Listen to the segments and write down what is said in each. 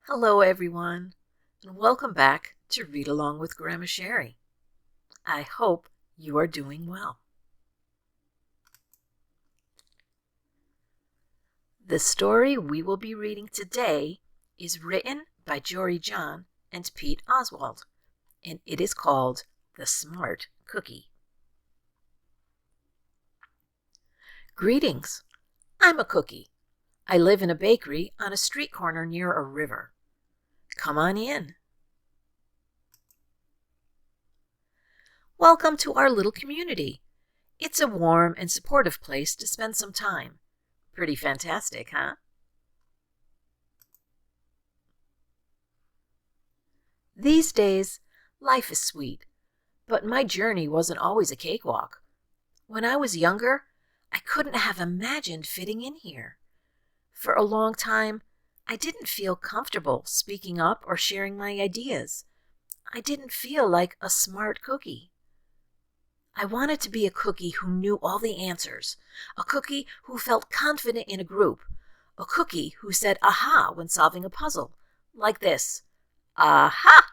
Hello, everyone, and welcome back to Read Along with Grandma Sherry. I hope you are doing well. The story we will be reading today is written by Jory John and Pete Oswald, and it is called The Smart Cookie. Greetings. I'm a cookie. I live in a bakery on a street corner near a river. Come on in. Welcome to our little community. It's a warm and supportive place to spend some time. Pretty fantastic, huh? These days, life is sweet, but my journey wasn't always a cakewalk. When I was younger, I couldn't have imagined fitting in here. For a long time, I didn't feel comfortable speaking up or sharing my ideas. I didn't feel like a smart cookie. I wanted to be a cookie who knew all the answers, a cookie who felt confident in a group, a cookie who said aha when solving a puzzle, like this, aha!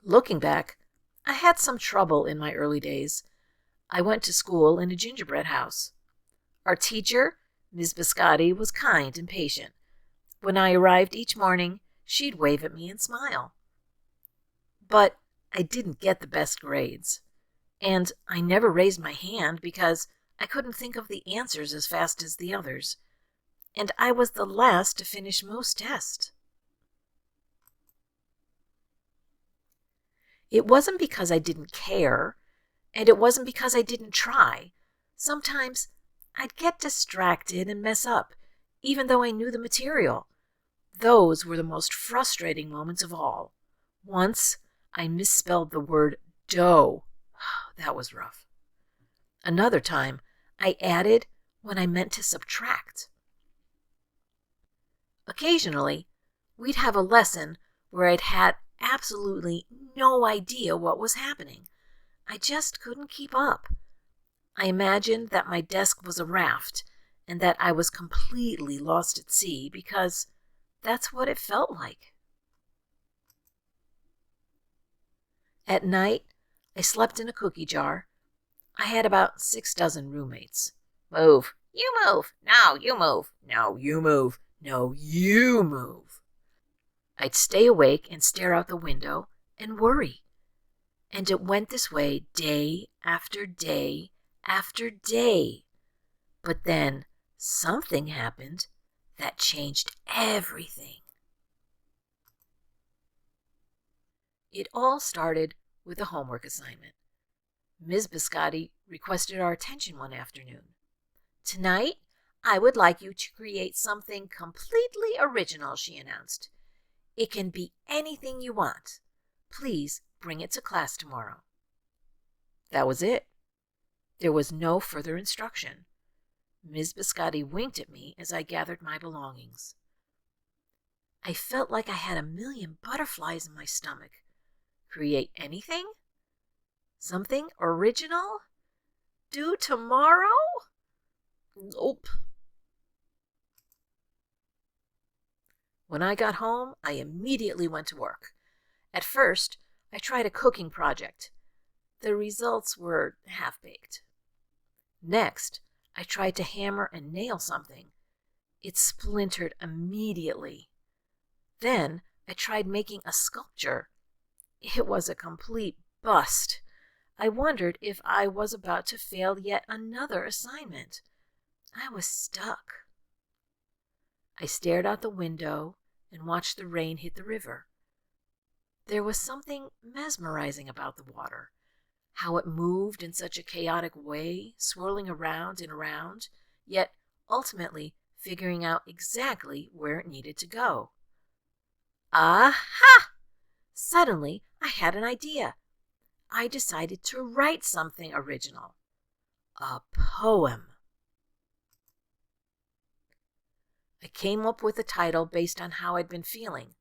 Looking back, I had some trouble in my early days. I went to school in a gingerbread house. Our teacher, Ms. Biscotti, was kind and patient. When I arrived each morning, she'd wave at me and smile. But I didn't get the best grades, and I never raised my hand because I couldn't think of the answers as fast as the others, and I was the last to finish most tests. It wasn't because I didn't care, and it wasn't because I didn't try. Sometimes I'd get distracted and mess up, even though I knew the material. Those were the most frustrating moments of all. Once, I misspelled the word dough. That was rough. Another time, I added when I meant to subtract. Occasionally, we'd have a lesson where I'd had absolutely no idea what was happening. I just couldn't keep up. I imagined that my desk was a raft and that I was completely lost at sea because that's what it felt like. At night, I slept in a cookie jar. I had about 6 dozen roommates. Move. You move. No, you move. No, you move. No, you move. I'd stay awake and stare out the window and worry. And it went this way day after day after day. But then something happened that changed everything. It all started with a homework assignment. Ms. Biscotti requested our attention one afternoon. Tonight, I would like you to create something completely original, she announced. It can be anything you want. Please bring it to class tomorrow. That was it. There was no further instruction. Ms. Biscotti winked at me as I gathered my belongings. I felt like I had a million butterflies in my stomach. Create anything? Something original? Due tomorrow? Nope. When I got home, I immediately went to work. At first, I tried a cooking project. The results were half-baked. Next, I tried to hammer and nail something. It splintered immediately. Then, I tried making a sculpture. It was a complete bust. I wondered if I was about to fail yet another assignment. I was stuck. I stared out the window and watched the rain hit the river. There was something mesmerizing about the water, how it moved in such a chaotic way, swirling around and around, yet ultimately figuring out exactly where it needed to go. Aha! Suddenly, I had an idea. I decided to write something original. A poem. I came up with a title based on how I'd been feeling.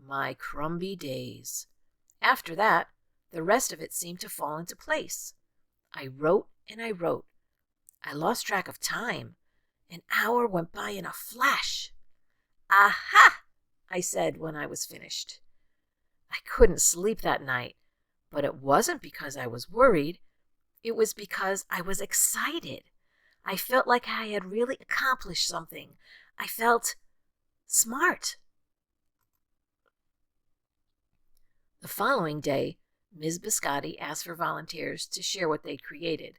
My Crumby Days. After that, the rest of it seemed to fall into place. I wrote and I wrote. I lost track of time, An hour went by in a flash. Aha! I said when I was finished. I couldn't sleep that night, but it wasn't because I was worried. It was because I was excited. I felt like I had really accomplished something. I felt smart. The following day, Ms. Biscotti asked for volunteers to share what they'd created.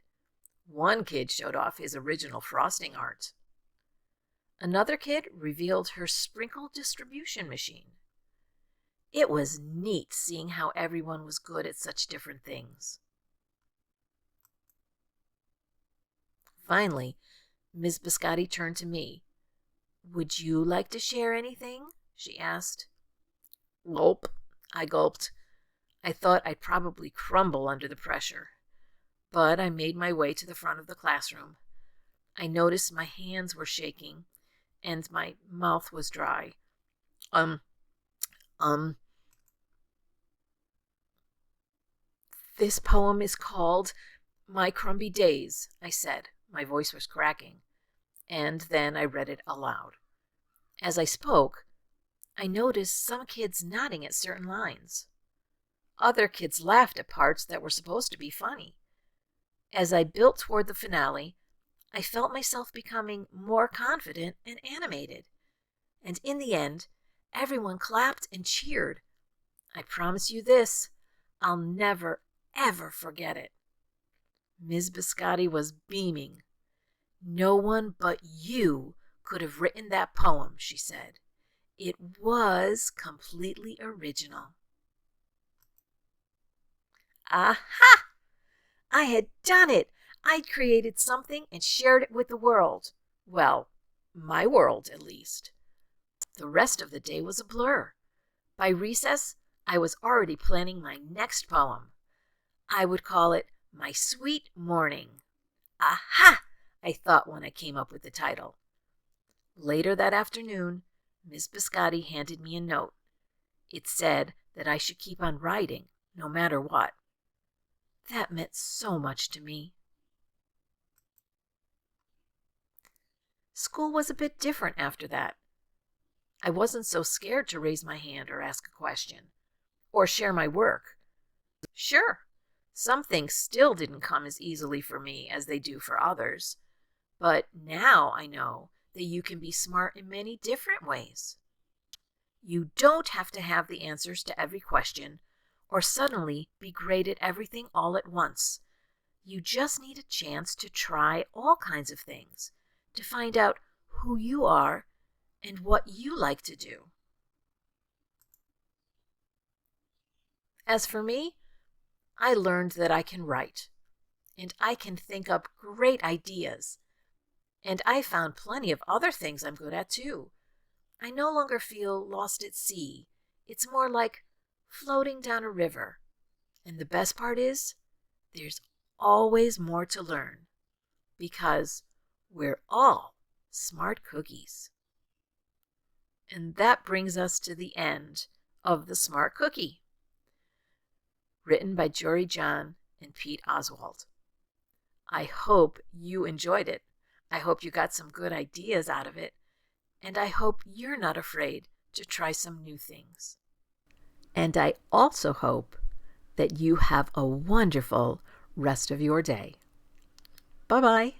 One kid showed off his original frosting art. Another kid revealed her sprinkle distribution machine. It was neat seeing how everyone was good at such different things. Finally, Ms. Biscotti turned to me. "Would you like to share anything?" she asked. Gulp, I gulped. I thought I'd probably crumble under the pressure, but I made my way to the front of the classroom. I noticed my hands were shaking and my mouth was dry. This poem is called My Crumby Days, I said. My voice was cracking. And then I read it aloud. As I spoke, I noticed some kids nodding at certain lines. Other kids laughed at parts that were supposed to be funny. As I built toward the finale, I felt myself becoming more confident and animated. And in the end, everyone clapped and cheered. I promise you this, I'll never, ever forget it. Ms. Biscotti was beaming. "No one but you could have written that poem," she said. "It was completely original." Aha! I had done it. I'd created something and shared it with the world. Well, my world, at least. The rest of the day was a blur. By recess, I was already planning my next poem. I would call it My Sweet Morning. Aha! I thought when I came up with the title. Later that afternoon, Miss Biscotti handed me a note. It said that I should keep on writing, no matter what. That meant so much to me. School was a bit different after that. I wasn't so scared to raise my hand or ask a question, or share my work. Sure, some things still didn't come as easily for me as they do for others, but now I know that you can be smart in many different ways. You don't have to have the answers to every question, or suddenly be great at everything all at once. You just need a chance to try all kinds of things, to find out who you are and what you like to do. As for me, I learned that I can write, and I can think up great ideas, and I found plenty of other things I'm good at too. I no longer feel lost at sea. It's more like floating down a river. And the best part is, there's always more to learn, because we're all smart cookies. And that brings us to the end of The Smart Cookie, written by Jory John and Pete Oswald. I hope you enjoyed it. I hope you got some good ideas out of it, and I hope you're not afraid to try some new things. And I also hope that you have a wonderful rest of your day. Bye-bye.